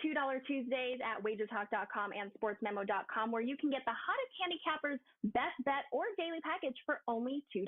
$2 Tuesdays at wagertalk.com and sportsmemo.com, where you can get the hottest handicappers' best bet or daily package for only $2.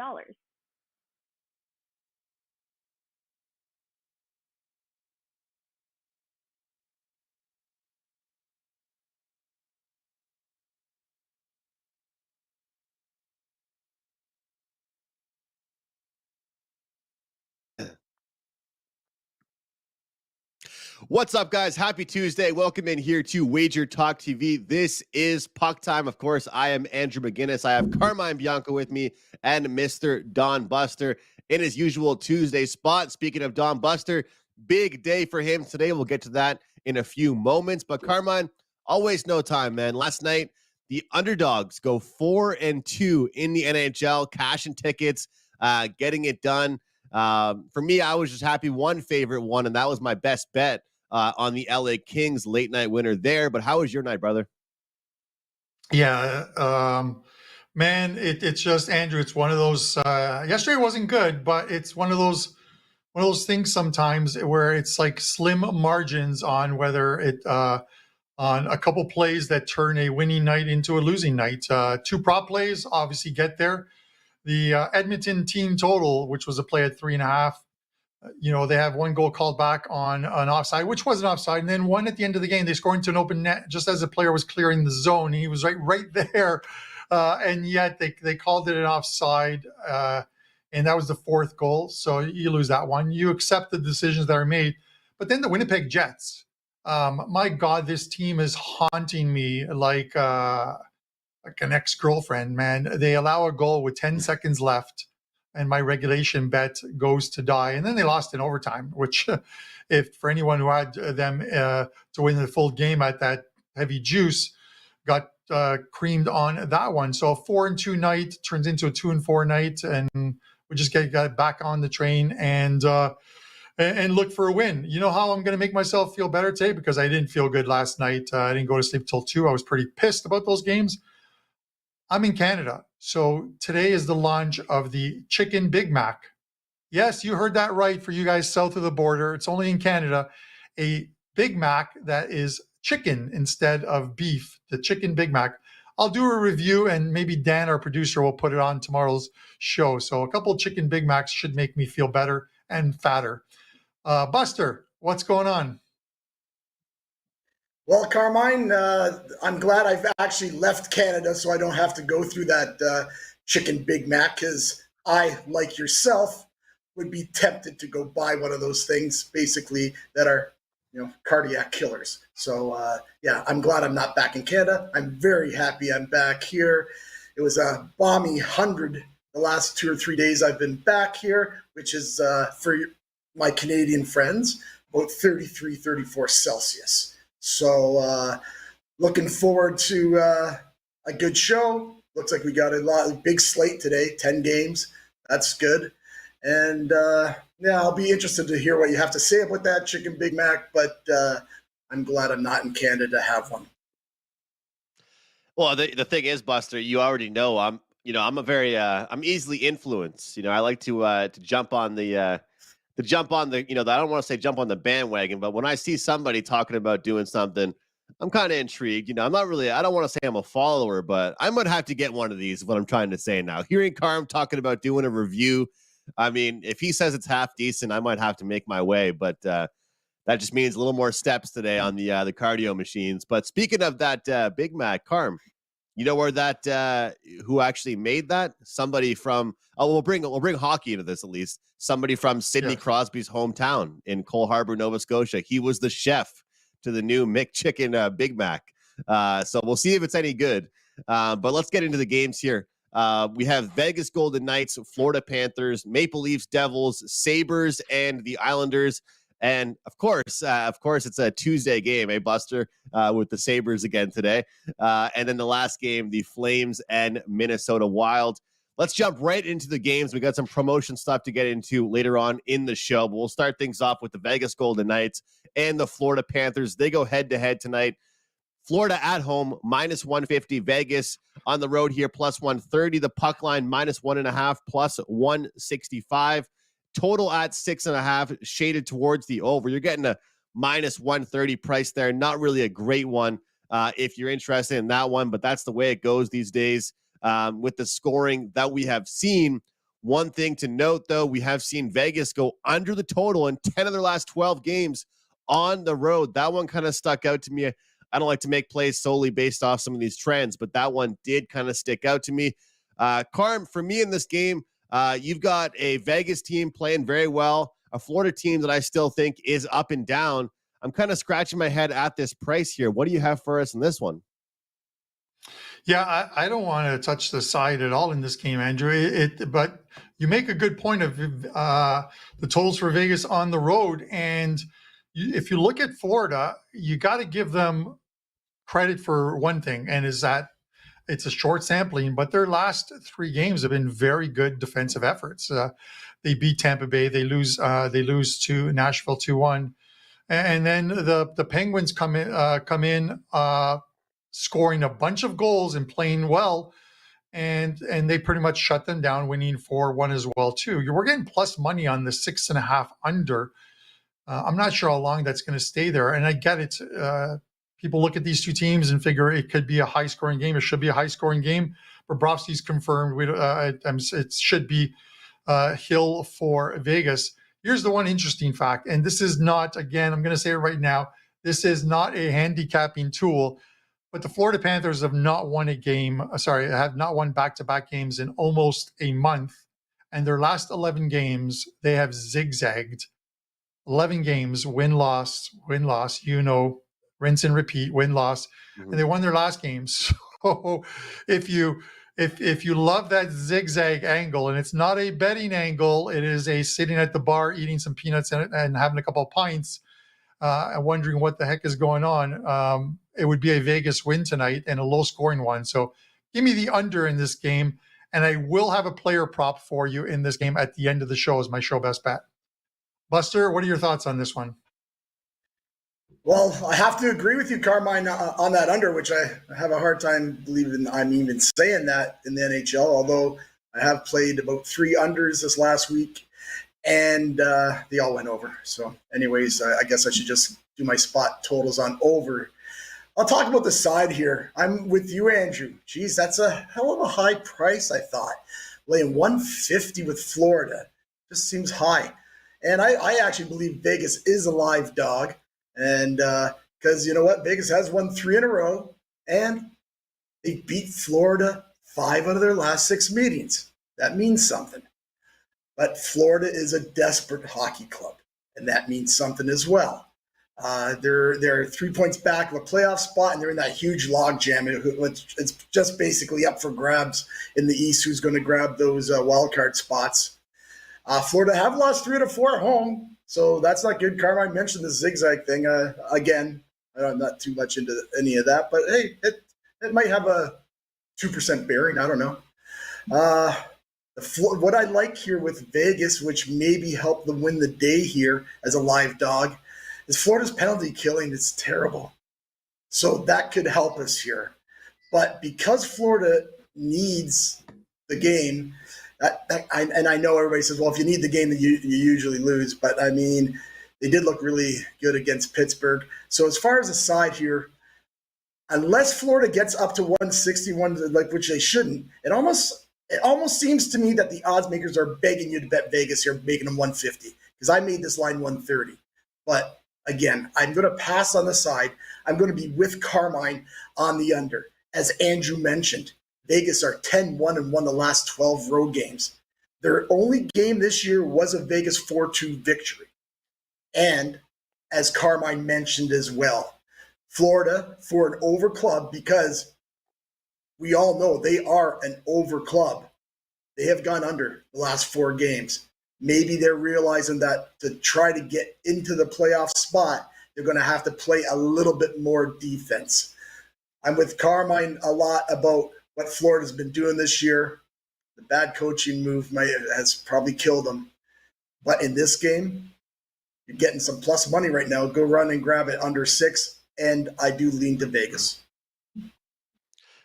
What's up, guys? Happy Tuesday. Welcome in here to Wager Talk TV. This is Puck Time. Of course, I am Andrew McGinnis. I have Carmine Bianco with me and Mr. Don Buster in his usual Tuesday spot. Speaking of Don Buster, big day for him today. We'll get to that in a few moments. But Carmine, always no time, man. Last night, the underdogs go 4-2 in the NHL, cashing tickets, getting it done. For me, I was just happy one favorite won, and that was my best bet on the LA Kings late night winner there. But how was your night, brother? Yeah, man, it's just, Andrew, it's one of those, yesterday wasn't good, but it's one of those things sometimes where it's like slim margins on whether it, on a couple plays that turn a winning night into a losing night. Two prop plays obviously get there. The Edmonton team total, which was a play at 3.5, they have one goal called back on an offside, which was an offside, and then one at the end of the game. They scored into an open net just as the player was clearing the zone. He was right there, and yet they called it an offside, and that was the fourth goal. So you lose that one. You accept the decisions that are made, but then the Winnipeg Jets. My God, this team is haunting me like an ex-girlfriend, man. They allow a goal with 10 seconds left, and my regulation bet goes to die. And then they lost in overtime, which if for anyone who had them to win the full game at that heavy juice, got creamed on that one. So a 4-2 night turns into a 2-4 night, and we just got back on the train and look for a win. You know how I'm going to make myself feel better today? Because I didn't feel good last night. I didn't go to sleep till 2. I was pretty pissed about those games. I'm in Canada, so today is the launch of the Chicken Big Mac. Yes, you heard that right for you guys south of the border. It's only in Canada. A Big Mac that is chicken instead of beef, the Chicken Big Mac. I'll do a review, and maybe Dan, our producer, will put it on tomorrow's show. So a couple of Chicken Big Macs should make me feel better and fatter. Buster, what's going on? Well, Carmine, I'm glad I've actually left Canada so I don't have to go through that Chicken Big Mac, because I, like yourself, would be tempted to go buy one of those things, basically, that are, cardiac killers. So, yeah, I'm glad I'm not back in Canada. I'm very happy I'm back here. It was a balmy 100 the last 2 or 3 days I've been back here, which is, for my Canadian friends, about 33, 34 Celsius. So looking forward to a good show. Looks like we got a big slate today, 10 games. That's good. And I'll be interested to hear what you have to say about that Chicken Big Mac, but I'm glad I'm not in Canada to have one. Well, the thing is, Buster, you already know I'm I'm easily influenced. I like to jump on the I don't want to say jump on the bandwagon, but when I see somebody talking about doing something, I'm kind of intrigued. I don't want to say I'm a follower, but I might have to get one of these, is what I'm trying to say now. Hearing Carm talking about doing a review, I mean, if he says it's half decent, I might have to make my way, but that just means a little more steps today on the cardio machines. But speaking of that Big Mac, Carm, you know where that who actually made that? Somebody from we'll bring hockey into this at least. Somebody from Sidney Crosby's hometown in Cole Harbour, Nova Scotia. He was the chef to the new McChicken Big Mac. So we'll see if it's any good. But let's get into the games here. We have Vegas Golden Knights, Florida Panthers, Maple Leafs, Devils, Sabres, and the Islanders. And of course, it's a Tuesday game, Buster, with the Sabres again today. And then the last game, the Flames and Minnesota Wild. Let's jump right into the games. We got some promotion stuff to get into later on in the show, but we'll start things off with the Vegas Golden Knights and the Florida Panthers. They go head-to-head tonight. Florida at home, minus 150. Vegas on the road here, plus 130. The puck line, minus 1.5, plus 165. Total at 6.5, shaded towards the over. You're getting a minus 130 price there. Not really a great one if you're interested in that one, but that's the way it goes these days with the scoring that we have seen. One thing to note, though, we have seen Vegas go under the total in 10 of their last 12 games on the road. That one kind of stuck out to me. I don't like to make plays solely based off some of these trends, but that one did kind of stick out to me. Carm, for me in this game, you've got a Vegas team playing very well, a Florida team that I still think is up and down. I'm kind of scratching my head at this price here. What do you have for us in this one? Yeah, I don't want to touch the side at all in this game, Andrew. But you make a good point of the totals for Vegas on the road. And if you look at Florida, you got to give them credit for one thing, and is that it's a short sampling, but their last 3 games have been very good defensive efforts. They beat Tampa Bay. They lose to Nashville 2-1. And then the Penguins come in scoring a bunch of goals and playing well, and they pretty much shut them down, winning 4-1 as well too. We're getting plus money on the 6.5 under. I'm not sure how long that's going to stay there, and I get it. People look at these two teams and figure it could be a high-scoring game. It should be a high-scoring game. Bobrovsky's confirmed. It should be Hill for Vegas. Here's the one interesting fact, and this is not, again, I'm going to say it right now, this is not a handicapping tool, but the Florida Panthers have not won have not won back-to-back games in almost a month, and their last 11 games, they have zigzagged. 11 games, win-loss, rinse and repeat, win-loss, and they won their last games. So if you love that zigzag angle, and it's not a betting angle, it is a sitting at the bar eating some peanuts and having a couple of pints and wondering what the heck is going on, it would be a Vegas win tonight and a low-scoring one. So give me the under in this game, and I will have a player prop for you in this game at the end of the show as my show best bet. Buster, what are your thoughts on this one? Well, I have to agree with you, Carmine, on that under, which I have a hard time believing I'm even saying that in the NHL, although I have played about 3 unders this last week, and they all went over. So anyways, I guess I should just do my spot totals on over. I'll talk about the side here. I'm with you, Andrew. Geez, that's a hell of a high price, I thought. Laying 150 with Florida just seems high. And I actually believe Vegas is a live dog. And because you know what? Vegas has won 3 in a row, and they beat Florida 5 out of their last 6 meetings. That means something. But Florida is a desperate hockey club, and that means something as well. They're 3 points back of a playoff spot, and they're in that huge log jam. It's just basically up for grabs in the East. Who's going to grab those wild card spots? Florida have lost 3 out of 4 at home. So that's not good. Carmine mentioned the zigzag thing. Again, I'm not too much into any of that, but hey, it might have a 2% bearing. I don't know. What I like here with Vegas, which maybe helped them win the day here as a live dog, is Florida's penalty killing is terrible. So that could help us here. But because Florida needs the game, and I know everybody says, well, if you need the game, you usually lose. But, I mean, they did look really good against Pittsburgh. So as far as the side here, unless Florida gets up to 161, which they shouldn't, it almost seems to me that the odds makers are begging you to bet Vegas here, making them 150, because I made this line 130. But, again, I'm going to pass on the side. I'm going to be with Carmine on the under. As Andrew mentioned, Vegas are 10-1 and won the last 12 road games. Their only game this year was a Vegas 4-2 victory. And as Carmine mentioned as well, Florida for an over club, because we all know they are an over club. They have gone under the last 4 games. Maybe they're realizing that to try to get into the playoff spot, they're going to have to play a little bit more defense. I'm with Carmine a lot about what Florida's been doing this year. The bad coaching move has probably killed them. But in this game, you're getting some plus money right now. Go run and grab it under 6, and I do lean to Vegas.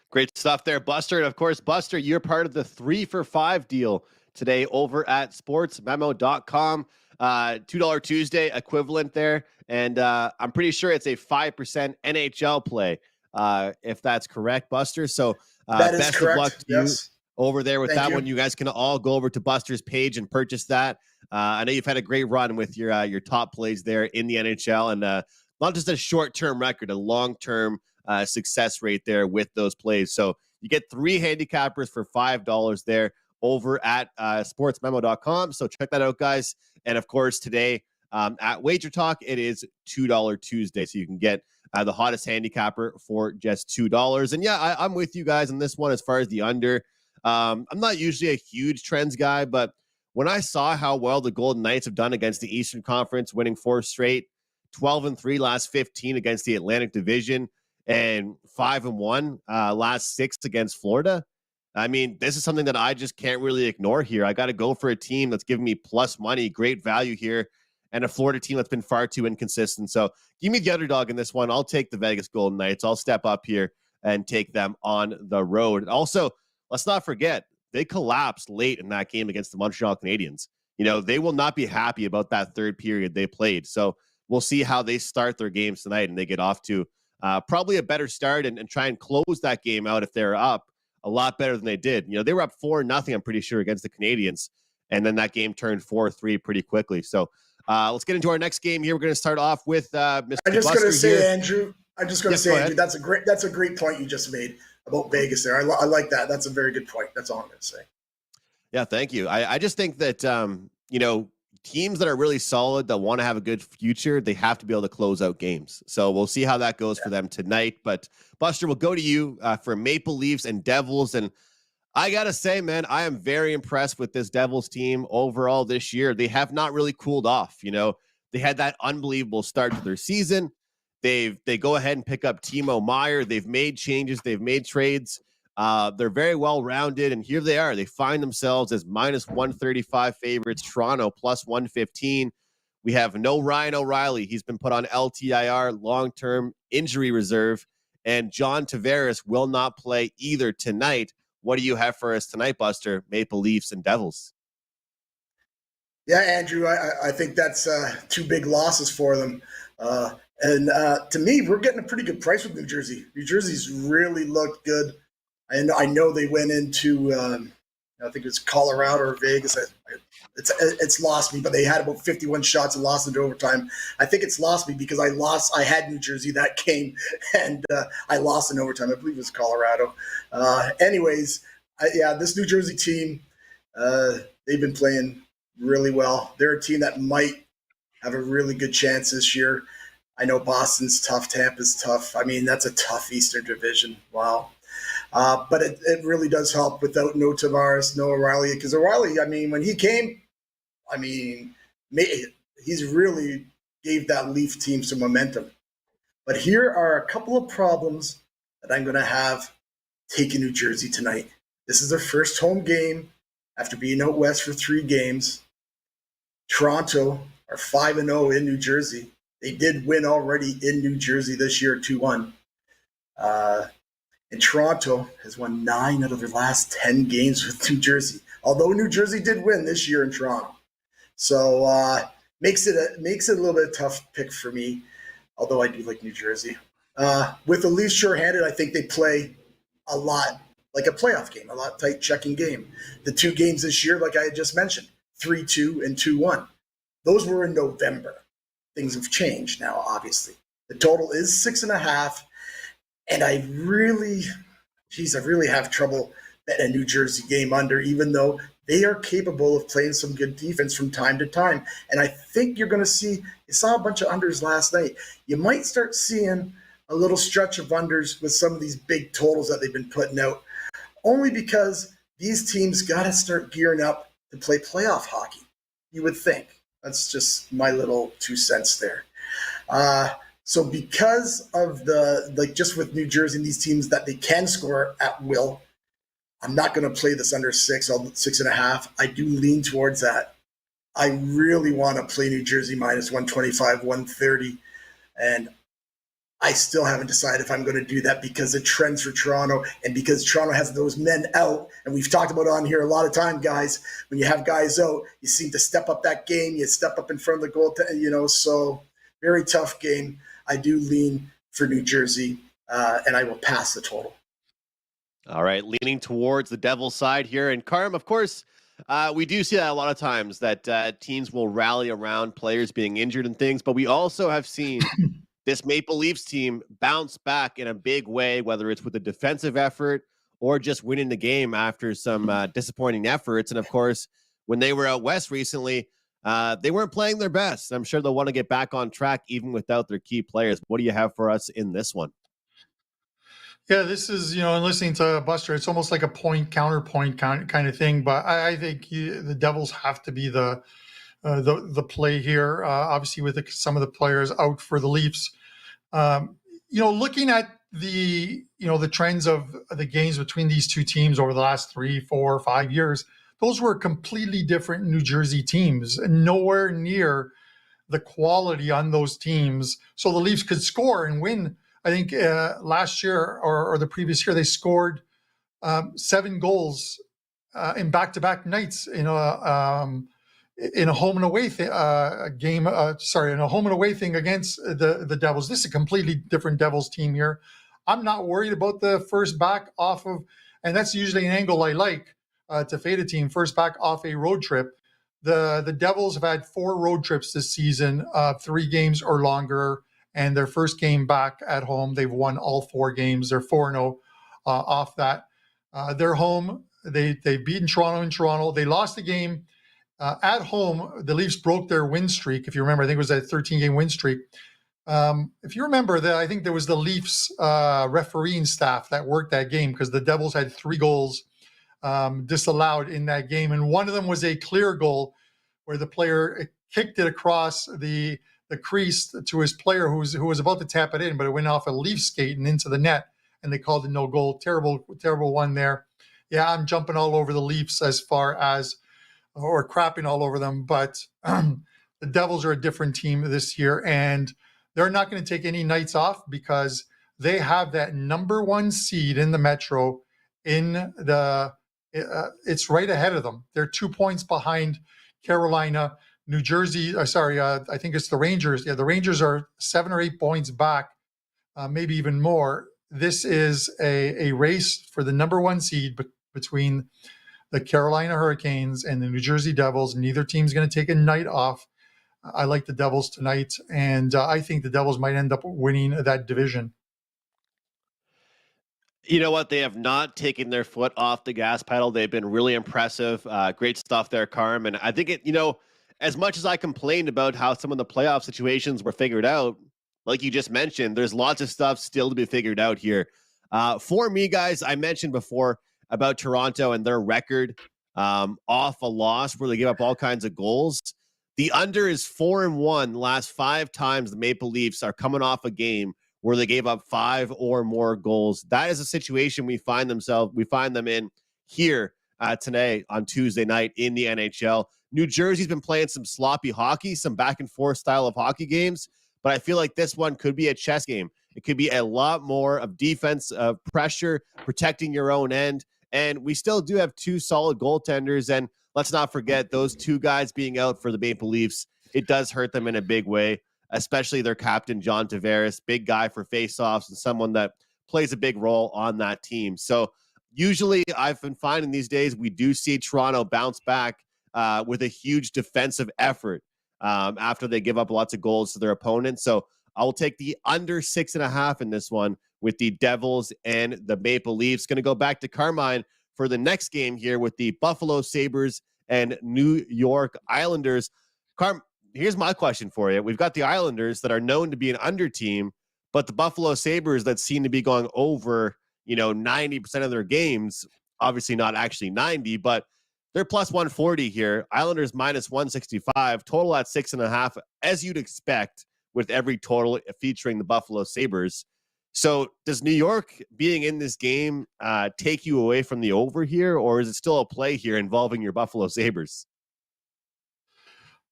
Great stuff there, Buster. And, of course, Buster, you're part of the 3 for $5 deal today over at sportsmemo.com. $2 Tuesday equivalent there. And I'm pretty sure it's a 5% NHL play, if that's correct, Buster. So That is best correct. of luck to you over there with Thank that you. one. You guys can all go over to Buster's page and purchase that. I know you've had a great run with your top plays there in the NHL, and not just a short-term record, a long-term success rate there with those plays. So you get 3 handicappers for $5 there over at sportsmemo.com. So check that out, guys. And of course, today at Wager Talk, it is $2 Tuesday. So you can get the hottest handicapper for just $2. And yeah, I'm with you guys on this one as far as the under. I'm not usually a huge trends guy, but when I saw how well the Golden Knights have done against the Eastern Conference, winning 4 straight, 12-3 last 15 against the Atlantic Division, and 5-1 last 6 against Florida. I mean, this is something that I just can't really ignore here. I got to go for a team that's giving me plus money, great value here, and a Florida team that's been far too inconsistent. So give me the underdog in this one. I'll take the Vegas Golden Knights. I'll step up here and take them on the road. Also, let's not forget, they collapsed late in that game against the Montreal Canadiens. You know, they will not be happy about that third period they played. So we'll see how they start their games tonight, and they get off to probably a better start and try and close that game out if they're up a lot better than they did. You know, they were up 4-0, I'm pretty sure, against the Canadiens, and then that game turned 4-3 pretty quickly. So let's get into our next game here. We're going to start off with Mr. I'm just going to say, here. Andrew. I'm just going to say, Andrew, that's a great point you just made about Vegas there. I like that. That's a very good point. That's all I'm going to say. Yeah, thank you. I just think that you know, teams that are really solid, that want to have a good future, they have to be able to close out games. So we'll see how that goes for them tonight. But Buster, we'll go to you for Maple Leafs and Devils. And I got to say, man, I am very impressed with this Devils team overall this year. They have not really cooled off. You know, they had that unbelievable start to their season. They go ahead and pick up Timo Meier. They've made changes. They've made trades. They're very well-rounded, and here they are. They find themselves as minus 135 favorites. Toronto plus 115. We have no Ryan O'Reilly. He's been put on LTIR, long-term injury reserve, and John Tavares will not play either tonight. What do you have for us tonight, Buster? Maple Leafs and Devils. Yeah, Andrew, I think that's 2 big losses for them. And to me, we're getting a pretty good price with New Jersey. New Jersey's really looked good. And I know they went into, I think it was Colorado or Vegas. It's lost me, but they had about 51 shots and lost into overtime. I think it's lost me because I had New Jersey that game, and I lost in overtime. I believe it was Colorado. Anyways, this New Jersey team, they've been playing really well. They're a team that might have a really good chance this year. I know Boston's tough. Tampa's tough. I mean, that's a tough Eastern Division. Wow. But it really does help without no Tavares, no O'Reilly. Because O'Reilly, I mean, when he came, I mean, he's really gave that Leaf team some momentum. But here are a couple of problems that I'm going to have taking New Jersey tonight. This is their first home game after being out west for 3 games. Toronto are 5-0 in New Jersey. They did win already in New Jersey this year, 2-1. And Toronto has won 9 out of their last 10 games with New Jersey, although New Jersey did win this year in Toronto. So makes it a little bit of a tough pick for me, although I do like New Jersey. With the Leafs sure-handed, I think they play a lot like a playoff game, a lot tight checking game. The 2 games this year, like I had just mentioned, 3-2 and 2-1. Those were in November. Things have changed now, obviously. The total is 6.5. And I really have trouble betting a New Jersey game under, even though they are capable of playing some good defense from time to time. And I think you're going to see, you saw a bunch of unders last night. You might start seeing a little stretch of unders with some of these big totals that they've been putting out, only because these teams got to start gearing up to play playoff hockey, you would think. That's just my little 2 cents there. So because of just with New Jersey and these teams that they can score at will, I'm not going to play this under 6.5. I do lean towards that. I really want to play New Jersey minus 125, 130. And I still haven't decided if I'm going to do that because of trends for Toronto and because Toronto has those men out. And we've talked about it on here a lot of time, guys. When you have guys out, you seem to step up that game. You step up in front of the goal, so very tough game. I do lean for New Jersey, and I will pass the total. All right, leaning towards the Devils side here. And Carm, of course, we do see that a lot of times that teams will rally around players being injured and things, but we also have seen this Maple Leafs team bounce back in a big way, whether it's with a defensive effort or just winning the game after some disappointing efforts. And of course, when they were out west recently, they weren't playing their best. I'm sure they'll want to get back on track even without their key players. What do you have for us in this one? Yeah, this is, and listening to Buster, it's almost like a point counterpoint kind of thing. But I think the Devils have to be the play here. Obviously, with some of the players out for the Leafs, looking at the trends of the games between these two teams over the last 3, 4, 5 years, those were completely different New Jersey teams, and nowhere near the quality on those teams. So the Leafs could score and win. I think last year or the previous year, they scored 7 goals in back-to-back nights in a home and away game. In a home and away thing against the Devils. This is a completely different Devils team here. I'm not worried about the first back off of, and that's usually an angle I like to fade a team, first back off a road trip. The Devils have had 4 road trips this season, 3 games or longer, and their first game back at home, they've won all 4 games. They're 4-0 off that. They're home. They've beaten Toronto in Toronto. They lost the game at home. The Leafs broke their win streak. If you remember, I think it was a 13-game win streak. If you remember, I think there was the Leafs refereeing staff that worked that game because the Devils had 3 goals disallowed in that game, and one of them was a clear goal where the player kicked it across the crease to his player who was about to tap it in, but it went off a Leaf skate and into the net, and they called it no goal. Terrible one there. Yeah, I'm jumping all over the Leafs or crapping all over them, but the Devils are a different team this year, and they're not going to take any nights off because they have that number 1 seed in the Metro it's right ahead of them. They're 2 points behind Carolina. New Jersey, I think it's the Rangers. Yeah, the Rangers are 7 or 8 points back, maybe even more. This is a race for the number 1 seed between the Carolina Hurricanes and the New Jersey Devils. Neither team's going to take a night off. I like the Devils tonight, and I think the Devils might end up winning that division. You know what? They have not taken their foot off the gas pedal. They've been really impressive. Great stuff there, Carm. And I think as much as I complained about how some of the playoff situations were figured out, like you just mentioned, there's lots of stuff still to be figured out here. For me, guys, I mentioned before about Toronto and their record off a loss where they give up all kinds of goals. The under is 4-1 the last 5 times the Maple Leafs are coming off a game where they gave up 5 or more goals. That is a situation we find them in here today on Tuesday night in the NHL. New Jersey's been playing some sloppy hockey, some back and forth style of hockey games, but I feel like this one could be a chess game. It could be a lot more of defense, of pressure, protecting your own end. And we still do have 2 solid goaltenders. And let's not forget those 2 guys being out for the Maple Leafs. It does hurt them in a big way, especially their captain, John Tavares, big guy for faceoffs and someone that plays a big role on that team. So usually I've been finding these days we do see Toronto bounce back with a huge defensive effort after they give up lots of goals to their opponents. So I'll take the under 6.5 in this one with the Devils and the Maple Leafs. Going to go back to Carmine for the next game here with the Buffalo Sabres and New York Islanders. Here's my question for you. We've got the Islanders that are known to be an under team, but the Buffalo Sabres that seem to be going over, 90% of their games, obviously not actually 90, but they're plus 140 here. Islanders minus 165, total at 6.5, as you'd expect with every total featuring the Buffalo Sabres. So does New York being in this game take you away from the over here, or is it still a play here involving your Buffalo Sabres?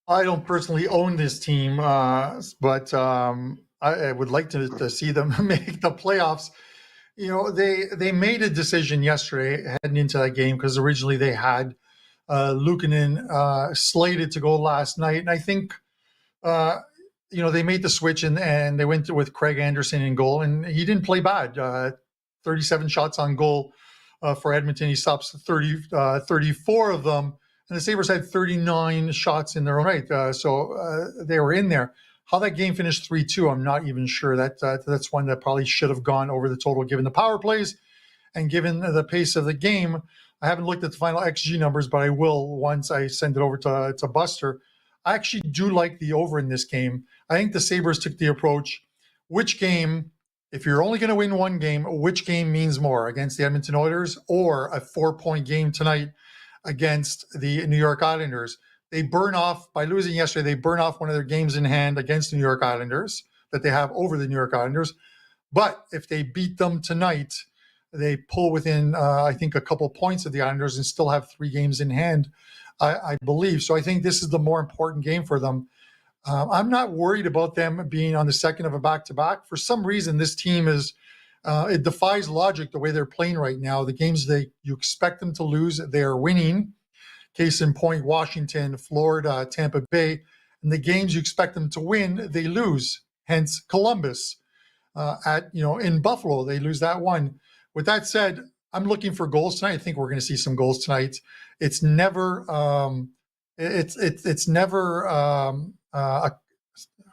I don't personally own this team, but I would like to see them make the playoffs. They made a decision yesterday heading into that game because originally they had Luukkonen slated to go last night, and I think they made the switch and they went with Craig Anderson in goal, and he didn't play bad. 37 shots on goal for Edmonton. He stops 34 of them, and the Sabres had 39 shots in their own right, so they were in there. How that game finished 3-2, I'm not even sure. That's one that probably should have gone over the total given the power plays and given the pace of the game. I haven't looked at the final XG numbers, but I will once I send it over to Buster. I actually do like the over in this game. I think the Sabres took the approach, which game, if you're only going to win one game, which game means more, against the Edmonton Oilers or a 4-point game tonight against the New York Islanders? They burn off, by losing yesterday, they burn off one of their games in hand against the New York Islanders that they have over the New York Islanders. But if they beat them tonight, they pull within, I think, a couple points of the Islanders and still have 3 games in hand, I believe. So I think this is the more important game for them. I'm not worried about them being on the second of a back-to-back. For some reason, this team is, it defies logic the way they're playing right now. The games you expect them to lose, they are winning. Case in point, Washington, Florida, Tampa Bay. And the games you expect them to win, they lose. Hence, Columbus. In Buffalo, they lose that one. With that said, I'm looking for goals tonight. I think we're going to see some goals tonight. It's never, it's never,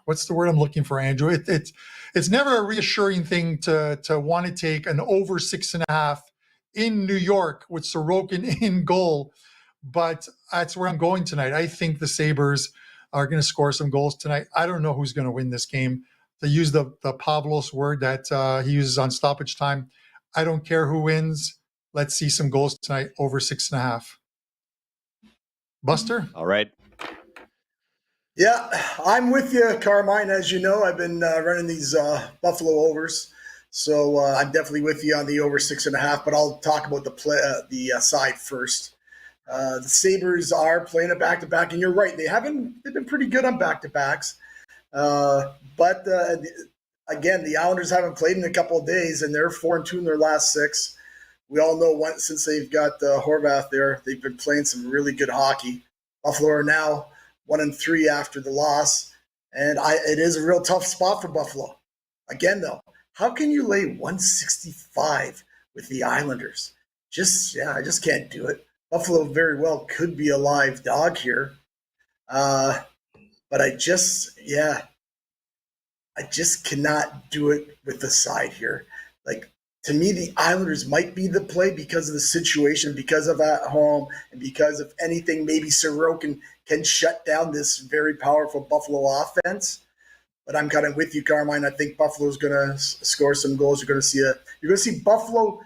what's the word I'm looking for, Andrew? It's never a reassuring thing to want to take an over 6.5 in New York with Sorokin in goal. But that's where I'm going tonight. I think the Sabres are going to score some goals tonight. I don't know who's going to win this game. To use the Pavlos word that he uses on stoppage time, I don't care who wins. Let's see some goals tonight, over 6.5. Buster? All right. Yeah, I'm with you, Carmine. As you know, I've been running these Buffalo overs. So I'm definitely with you on the over 6.5, but I'll talk about the side first. The Sabres are playing a back-to-back, and you're right. They've been pretty good on back-to-backs. But again, the Islanders haven't played in a couple of days, and they're 4-2 in their last 6. We all know since they've got Horvath there, they've been playing some really good hockey. Buffalo are now 1-3 after the loss, and it is a real tough spot for Buffalo. Again, though, how can you lay 165 with the Islanders? I just can't do it. Buffalo very well could be a live dog here. But I just cannot do it with the side here. Like, to me, the Islanders might be the play because of the situation, because of at home, and because if anything, maybe Sorokin can shut down this very powerful Buffalo offense. But I'm kind of with you, Carmine. I think Buffalo's going to score some goals. You're going to see Buffalo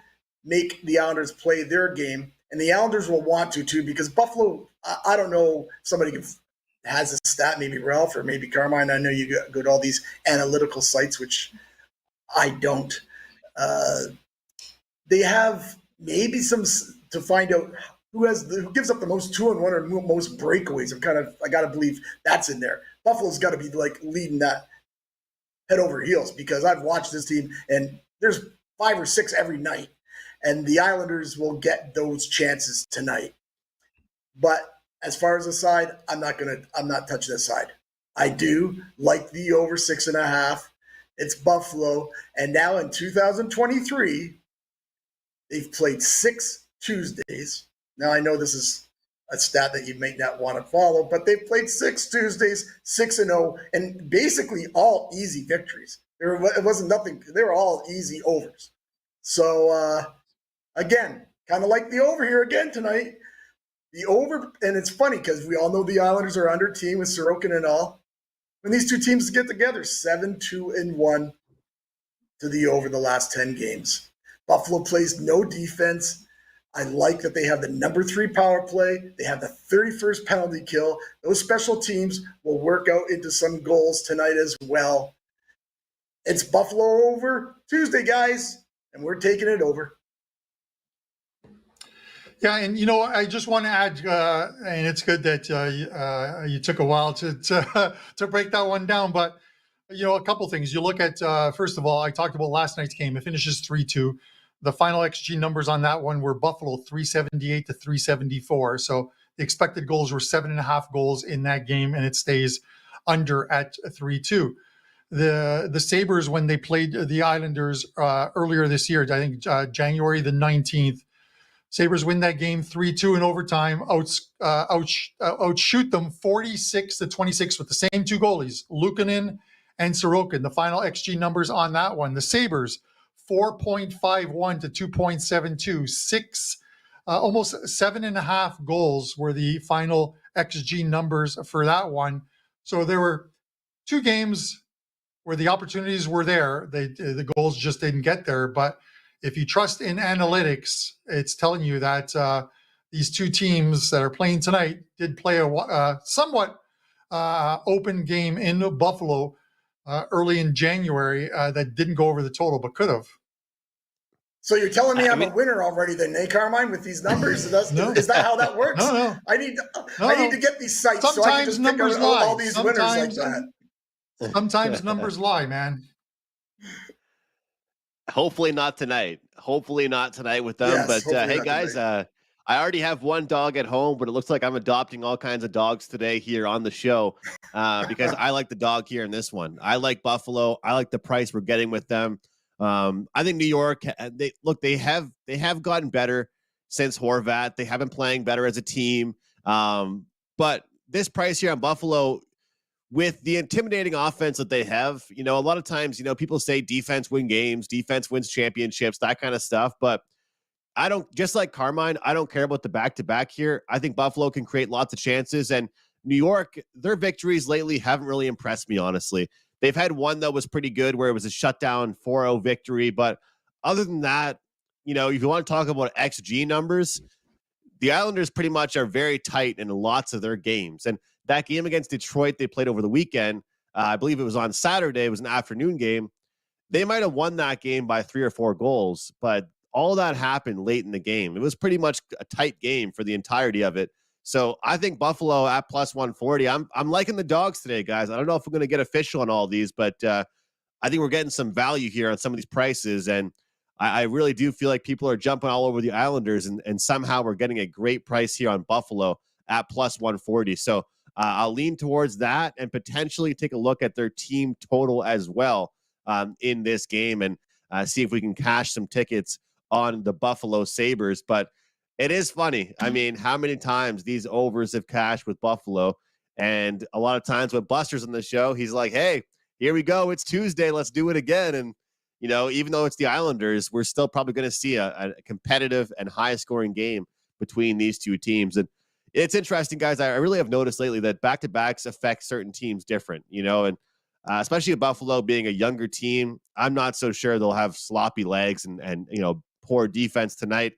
make the Islanders play their game. And the Islanders will want to, too, because Buffalo, I don't know, somebody has a stat, maybe Ralph or maybe Carmine. I know you go to all these analytical sites, which I don't. They have maybe some to find out who gives up the most 2-on-1 or most breakaways. I got to believe that's in there. Buffalo's got to be like leading that head over heels, because I've watched this team and there's 5 or 6 every night. And the Islanders will get those chances tonight. But as far as the side, I'm not touching the side. I do like the over 6.5. It's Buffalo. And now in 2023, they've played 6 Tuesdays. Now I know this is a stat that you may not want to follow, but they've played 6 Tuesdays, 6-0, and basically all easy victories. It wasn't nothing. They were all easy overs. So, again, kind of like the over here again tonight. The over, and it's funny because we all know the Islanders are under team with Sorokin and all. When these two teams get together, 7-2-1 to the over the last 10 games. Buffalo plays no defense. I like that they have the number 3 power play. They have the 31st penalty kill. Those special teams will work out into some goals tonight as well. It's Buffalo over Tuesday, guys, and we're taking it over. Yeah, and I just want to add, and it's good that you took a while to break that one down. But a couple things. You look at, first of all, I talked about last night's game. It finishes 3-2. The final XG numbers on that one were Buffalo 378 to 374. So the expected goals were 7.5 goals in that game, and it stays under at 3-2. The Sabres, when they played the Islanders earlier this year, I think January the 19th, Sabres win that game 3-2 in overtime, outshoot them 46 to 26 with the same two goalies, Luukkonen and Sorokin. The final XG numbers on that one, the Sabres 4.51 to 2.72, almost 7.5 goals were the final XG numbers for that one. So there were two games where the opportunities were there. The goals just didn't get there. But if you trust in analytics, it's telling you that these two teams that are playing tonight did play a somewhat open game in Buffalo early in January that didn't go over the total, but could have. So you're telling me I'm a winner already then, eh, Carmine, with these numbers? Is that how that works? No. I need to get these sites Sometimes so I can just pick numbers all these winners like that. Sometimes numbers lie, man. Hopefully not tonight. Hopefully not tonight with them. Yes, but hey, guys, tonight. I already have one dog at home, but it looks like I'm adopting all kinds of dogs today here on the show because I like the dog here in this one. I like Buffalo. I like the price we're getting with them. I think New York, they have gotten better since Horvat. They have been playing better as a team. But this price here on Buffalo, with the intimidating offense that they have, a lot of times, people say defense wins games, defense wins championships, that kind of stuff. But just like Carmine, I don't care about the back-to-back here. I think Buffalo can create lots of chances. And New York, their victories lately haven't really impressed me, honestly. They've had one that was pretty good where it was a shutdown 4-0 victory. But other than that, if you want to talk about XG numbers, the Islanders pretty much are very tight in lots of their games. And that game against Detroit they played over the weekend, I believe it was on Saturday. It was an afternoon game. They might have won that game by 3 or 4 goals, but all that happened late in the game. It was pretty much a tight game for the entirety of it. So I think Buffalo at plus 140. I'm liking the dogs today, guys. I don't know if we're going to get official on all these, but I think we're getting some value here on some of these prices. And I really do feel like people are jumping all over the Islanders, and somehow we're getting a great price here on Buffalo at plus 140. So I'll lean towards that and potentially take a look at their team total as well in this game and see if we can cash some tickets on the Buffalo Sabres. But it is funny. I mean, how many times these overs have cashed with Buffalo? And a lot of times when Buster's on the show, he's like, hey, here we go. It's Tuesday. Let's do it again. And, even though it's the Islanders, we're still probably going to see a competitive and high-scoring game between these two teams. And it's interesting, guys. I really have noticed lately that back-to-backs affect certain teams different, and especially Buffalo being a younger team, I'm not so sure they'll have sloppy legs and poor defense tonight,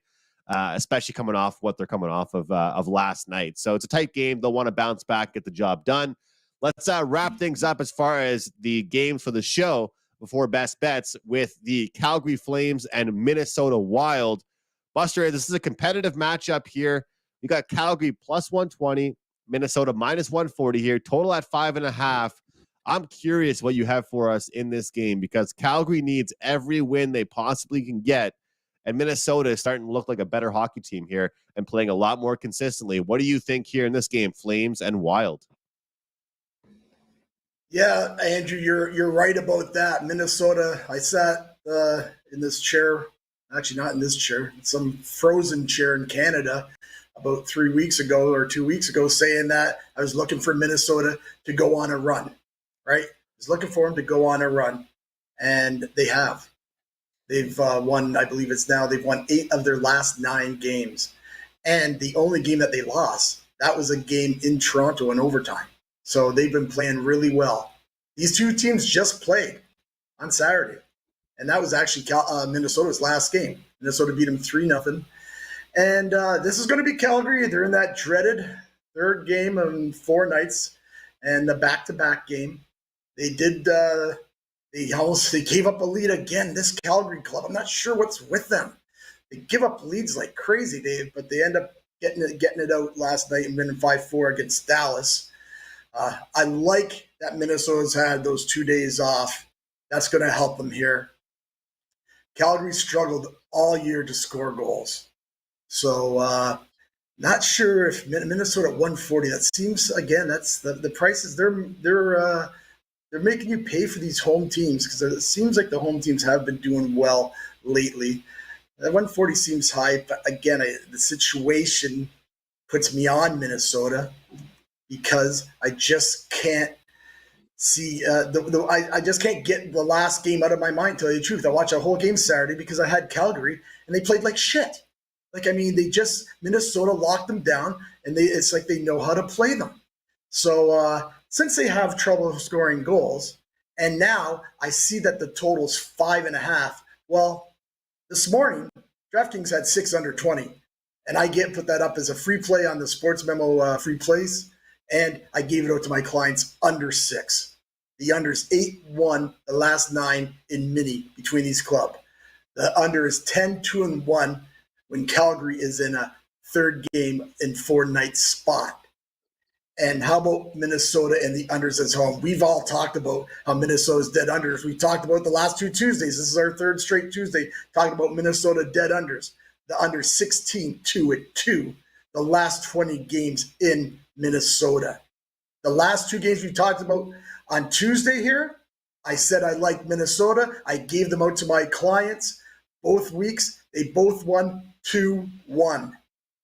especially coming off what they're coming off of last night. So it's a tight game. They'll want to bounce back, get the job done. Let's wrap things up as far as the games for the show before best bets with the Calgary Flames and Minnesota Wild. Buster, this is a competitive matchup here. You got Calgary plus 120, Minnesota minus 140 here, total at 5.5. I'm curious what you have for us in this game because Calgary needs every win they possibly can get, and Minnesota is starting to look like a better hockey team here and playing a lot more consistently. What do you think here in this game, Flames and Wild? Yeah, Andrew, you're right about that. Minnesota, I sat in this chair, actually not in this chair, some frozen chair in Canada about 3 weeks ago or 2 weeks ago, saying that I was looking for Minnesota to go on a run, right? I was looking for them to go on a run, and they have. They've won, I believe they've won 8 of their last 9 games. And the only game that they lost, that was a game in Toronto in overtime. So they've been playing really well. These two teams just played on Saturday. And that was actually Minnesota's last game. Minnesota beat them 3-0. And this is going to be Calgary. They're in that dreaded third game in 4 nights and the back-to-back game. They did they gave up a lead again. This Calgary club, I'm not sure what's with them. They give up leads like crazy, Dave, but they end up getting it out last night and winning 5-4 against Dallas. I like that Minnesota's had those 2 days off. That's going to help them here. Calgary struggled all year to score goals. So not sure if Minnesota at 140. That seems, again, that's the prices. They're making you pay for these home teams because it seems like the home teams have been doing well lately. That 140 seems high, but again, the situation puts me on Minnesota because I just can't see I just can't get the last game out of my mind. To tell you the truth, I watched a whole game Saturday because I had Calgary and they played like shit. Like, I mean, Minnesota locked them down, and it's like they know how to play them. So since they have trouble scoring goals, and now I see that the total's 5.5. Well, this morning DraftKings had 6 under 20, and I put that up as a free play on the Sports Memo free plays, and I gave it out to my clients under 6. The under's 8-1 the last 9 in mini between these clubs. The under is 10-2-1 when Calgary is in a third game in 4-night spot. And how about Minnesota and the unders as home? We've all talked about how Minnesota's dead unders. We talked about the last 2 Tuesdays. This is our third straight Tuesday talking about Minnesota dead unders. The under 16-2 the last 20 games in Minnesota. The last 2 games we talked about on Tuesday here, I said I liked Minnesota. I gave them out to my clients both weeks. They both won 2-1.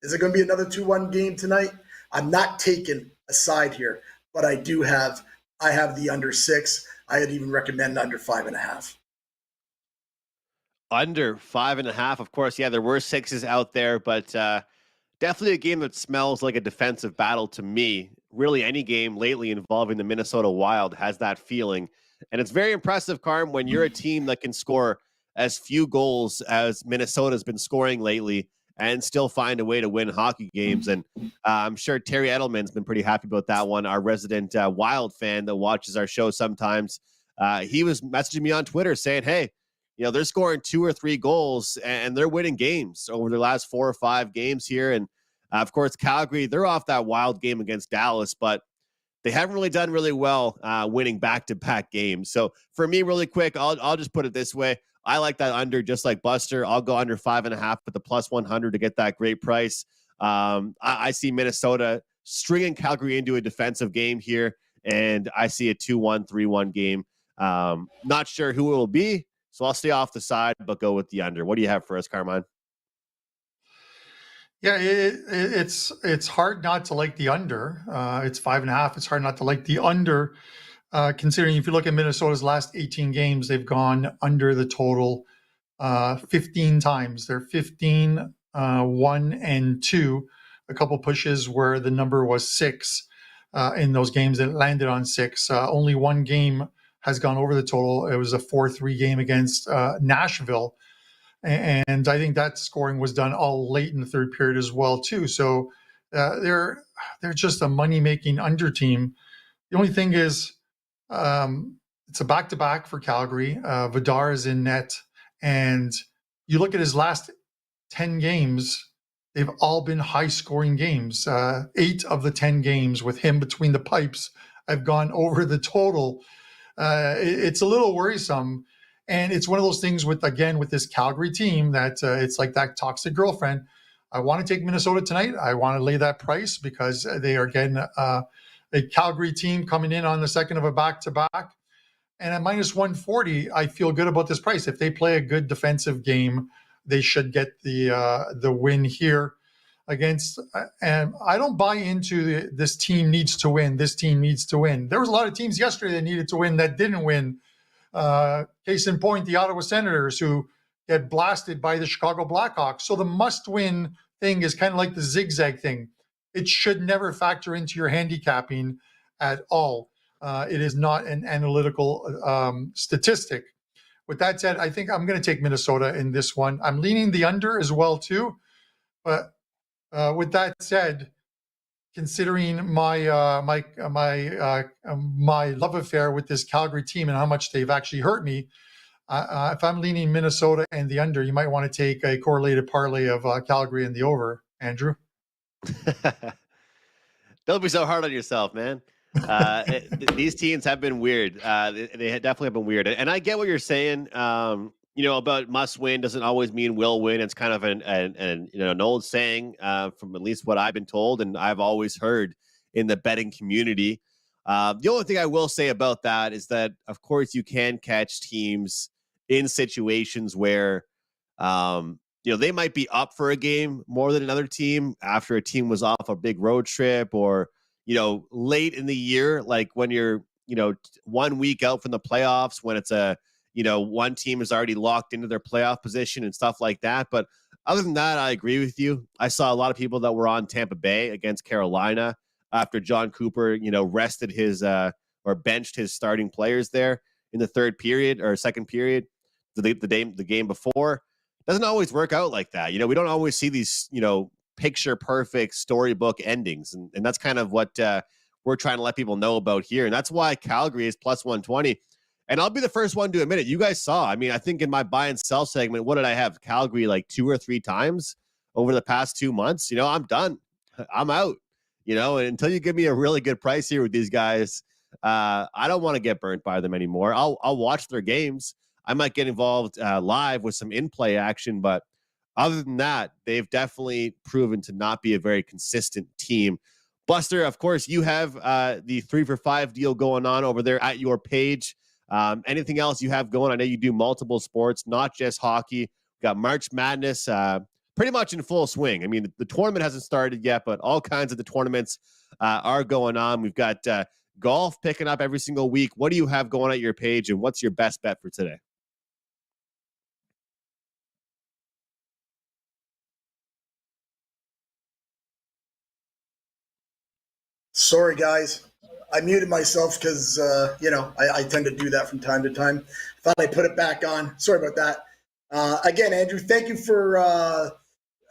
Is it going to be another 2-1 game tonight? I'm not taking a side here, but I have the under 6. I'd even recommend under 5.5. Under 5.5, of course. Yeah, there were 6s out there, but definitely a game that smells like a defensive battle to me. Really, any game lately involving the Minnesota Wild has that feeling. And it's very impressive, Carm, when you're a team that can score as few goals as Minnesota's been scoring lately and still find a way to win hockey games. And I'm sure Terry Edelman's been pretty happy about that one, our resident Wild fan that watches our show sometimes. He was messaging me on Twitter saying, hey, they're scoring 2 or 3 goals and they're winning games over their last 4 or 5 games here. And of course, Calgary, they're off that Wild game against Dallas, but they haven't really done really well winning back-to-back games. So for me, really quick, I'll just put it this way. I like that under just like Buster. I'll go under 5.5 with the plus 100 to get that great price. I see Minnesota stringing Calgary into a defensive game here, and I see a 2-1, 3-1 game. Not sure who it will be, so I'll stay off the side, but go with the under. What do you have for us, Carmine? Yeah, it's hard not to like the under. It's 5.5. It's hard not to like the under. Considering if you look at Minnesota's last 18 games, they've gone under the total 15 times. They're 15, 1, and 2. A couple pushes where the number was 6 in those games that landed on 6. Only one game has gone over the total. It was a 4-3 game against Nashville. And I think that scoring was done all late in the third period as well, too. So they're just a money-making under team. The only thing is, it's a back-to-back for Calgary. Vidar is in net, and you look at his last 10 games, they've all been high-scoring games. 8 of the 10 games with him between the pipes have gone over the total. It's a little worrisome, and it's one of those things with this Calgary team that it's like that toxic girlfriend. I want to take Minnesota tonight. I want to lay that price because they are getting a Calgary team coming in on the second of a back-to-back. And at minus 140, I feel good about this price. If they play a good defensive game, they should get the win here against. And I don't buy into this team needs to win. This team needs to win. There was a lot of teams yesterday that needed to win that didn't win. Case in point, the Ottawa Senators, who get blasted by the Chicago Blackhawks. So the must-win thing is kind of like the zigzag thing. It should never factor into your handicapping at all. It is not an analytical statistic. With that said, I think I'm going to take Minnesota in this one. I'm leaning the under as well, too. But with that said, considering my my love affair with this Calgary team and how much they've actually hurt me, if I'm leaning Minnesota and the under, you might want to take a correlated parlay of Calgary and the over, Andrew. Don't be so hard on yourself, man. These teams have been weird. They definitely have been weird, and I get what you're saying. About must win doesn't always mean will win. It's kind of an old saying from at least what I've been told, and I've always heard in the betting community. The only thing I will say about that is that, of course, you can catch teams in situations where, they might be up for a game more than another team after a team was off a big road trip, or late in the year, like when you're 1 week out from the playoffs, when it's one team is already locked into their playoff position and stuff like that. But other than that, I agree with you. I saw a lot of people that were on Tampa Bay against Carolina after John Cooper, rested his or benched his starting players there in the third period or second period, the game before. Doesn't always work out like that. We don't always see these, picture perfect storybook endings. And that's kind of what we're trying to let people know about here. And that's why Calgary is plus 120. And I'll be the first one to admit it. You guys saw, I think in my buy and sell segment, what did I have? Calgary like 2 or 3 times over the past 2 months. I'm done. I'm out. And until you give me a really good price here with these guys, I don't want to get burnt by them anymore. I'll watch their games. I might get involved live with some in-play action, but other than that, they've definitely proven to not be a very consistent team. Buster, of course, you have the 3 for 5 deal going on over there at your page. Anything else you have going? I know you do multiple sports, not just hockey. We've got March Madness pretty much in full swing. The tournament hasn't started yet, but all kinds of the tournaments are going on. We've got golf picking up every single week. What do you have going at your page, and what's your best bet for today? Sorry, guys. I muted myself because, I tend to do that from time to time. Thought I put it back on. Sorry about that. Again, Andrew, thank you for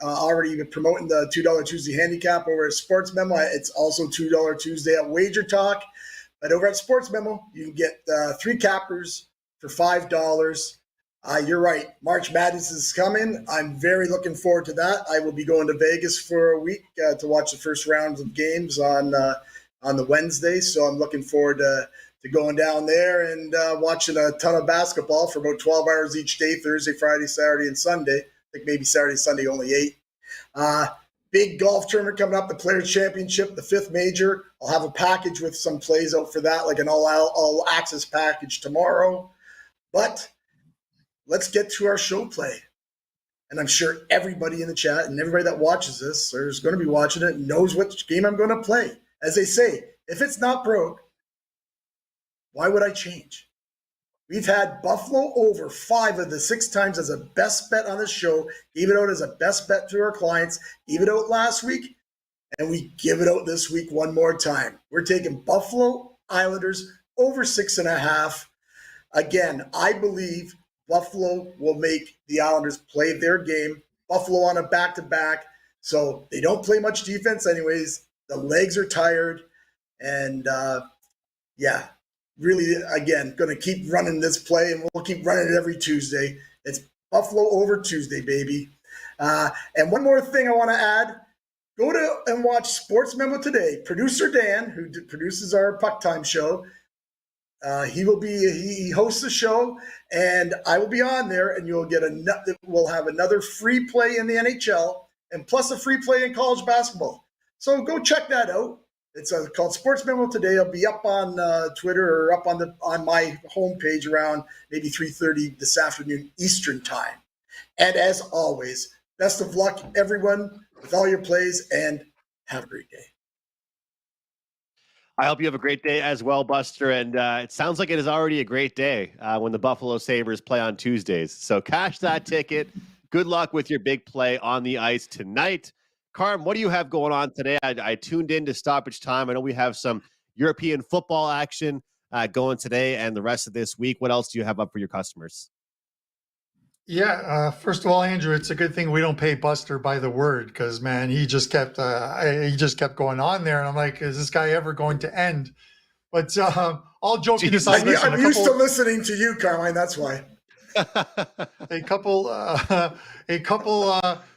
already promoting the $2 Tuesday handicap over at Sports Memo. It's also $2 Tuesday at Wager Talk. But over at Sports Memo, you can get 3 cappers for $5. You're right. March Madness is coming. I'm very looking forward to that. I will be going to Vegas for a week to watch the first rounds of games on the Wednesday. So I'm looking forward to going down there and watching a ton of basketball for about 12 hours each day, Thursday, Friday, Saturday, and Sunday. I think maybe Saturday, Sunday, only 8. Big golf tournament coming up, the Players Championship, the 5th major. I'll have a package with some plays out for that, like an all access package tomorrow. But let's get to our show play. And I'm sure everybody in the chat and everybody that watches this or is going to be watching it knows which game I'm going to play. As they say, if it's not broke, why would I change? We've had Buffalo over 5 of the 6 times as a best bet on the show. Gave it out as a best bet to our clients. Gave it out last week, and we give it out this week one more time. We're taking Buffalo Islanders over 6.5. Again, I believe Buffalo will make the Islanders play their game. Buffalo on a back-to-back, so they don't play much defense anyways. The legs are tired, and really, again, going to keep running this play, and we'll keep running it every Tuesday. It's Buffalo over Tuesday, baby. And one more thing I want to add. Go to and watch Sports Memo today. Producer Dan, who produces our Puck Time show, he hosts the show, and I will be on there, and we'll have another free play in the NHL, and plus a free play in college basketball. So go check that out. It's called Sports Memo today. It'll be up on Twitter or up on my homepage around maybe 3:30 this afternoon Eastern time. And as always, best of luck, everyone, with all your plays, and have a great day. I hope you have a great day as well, Buster. And it sounds like it is already a great day when the Buffalo Sabres play on Tuesdays. So cash that ticket. Good luck with your big play on the ice tonight. Carm, what do you have going on today? I tuned in to stoppage time. I know we have some European football action going today and the rest of this week. What else do you have up for your customers? Yeah, first of all, Andrew, it's a good thing we don't pay Buster by the word because, man, he just kept going on there, and I'm like, is this guy ever going to end? But all joking aside, I'm used to listening to you, Carmine. That's why. a couple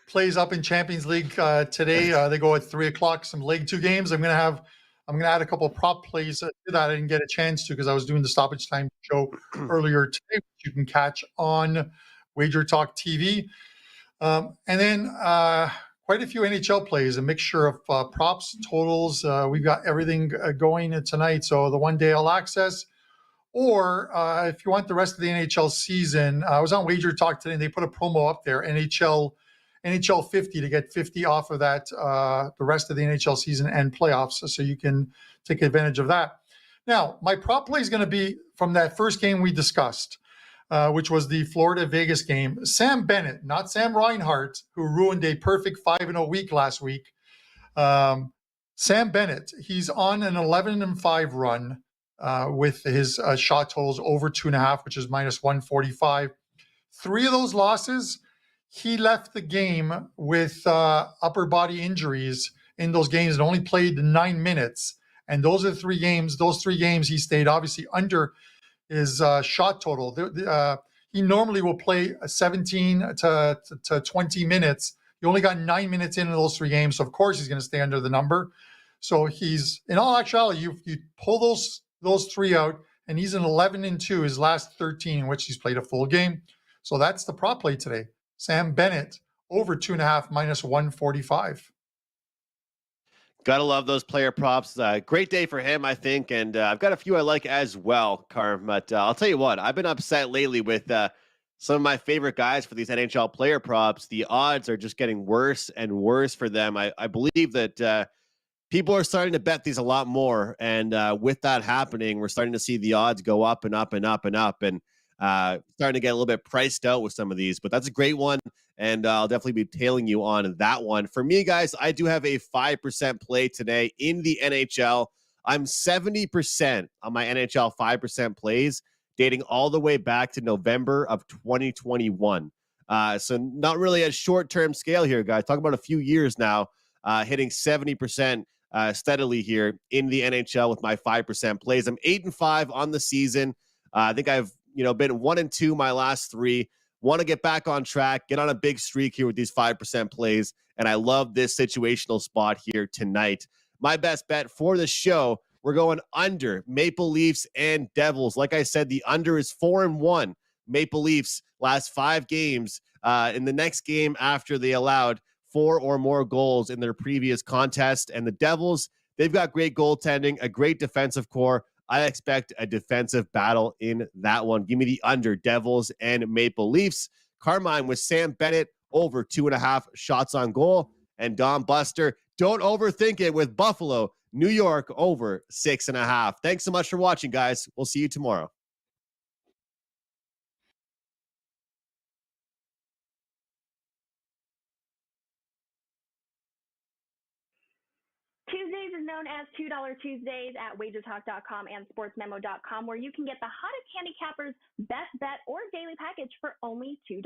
plays up in Champions League today. They go at 3:00. Some League 2 games. I'm going to have I'm going to add a couple of prop plays to that I didn't get a chance to because I was doing the stoppage time show earlier today, which you can catch on Wager Talk TV. And then quite a few NHL plays, a mixture of props, totals. We've got everything going tonight. So the 1 day all access, or if you want the rest of the NHL season, I was on Wager Talk today and they put a promo up there, NHL 50 to get 50 off of that, the rest of the NHL season and playoffs. So you can take advantage of that. Now, my prop play is going to be from that first game we discussed, which was the Florida-Vegas game. Sam Bennett, not Sam Reinhart, who ruined a perfect 5-0 week last week. Sam Bennett, he's on an 11-5 run with his shot totals over 2.5, which is minus 145. 3 of those losses, he left the game with upper body injuries in those games and only played 9 minutes. And those are the 3 games. Those 3 games he stayed obviously under his shot total. He normally will play 17 to 20 minutes. He only got 9 minutes into those 3 games. So of course he's going to stay under the number. So he's, in all actuality, you pull those 3 out, and he's an 11-2 his last 13 in which he's played a full game. So that's the prop play today. Sam Bennett over 2.5 minus 145. Gotta love those player props. Great day for him, I think. And I've got a few I like as well, Carm. But I'll tell you what, I've been upset lately with some of my favorite guys for these NHL player props. The odds are just getting worse and worse for them. I believe that people are starting to bet these a lot more. And with that happening, we're starting to see the odds go up and up and up and up. And starting to get a little bit priced out with some of these. But that's a great one. And I'll definitely be tailing you on that one. For me, guys, I do have a 5% play today in the NHL. I'm 70% on my NHL 5% plays, dating all the way back to November of 2021. So not really a short-term scale here, guys. Talk about a few years now, hitting 70% steadily here in the NHL with my 5% plays. I'm 8-5 on the season. I think I've been 1-2 my last 3. Want to get back on track, get on a big streak here with these 5% plays. And I love this situational spot here tonight. My best bet for the show, we're going under Maple Leafs and Devils. Like I said, the under is 4-1. Maple Leafs last 5 games. In the next game after they allowed 4 or more goals in their previous contest. And the Devils, they've got great goaltending, a great defensive core. I expect a defensive battle in that one. Give me the under, Devils and Maple Leafs. Carmine with Sam Bennett over 2.5 shots on goal. And Don Buster, don't overthink it with Buffalo, New York over 6.5. Thanks so much for watching, guys. We'll see you tomorrow. Tuesdays is known as $2 Tuesdays at wagertalk.com and sportsmemo.com, where you can get the hottest handicappers, best bet, or daily package for only $2.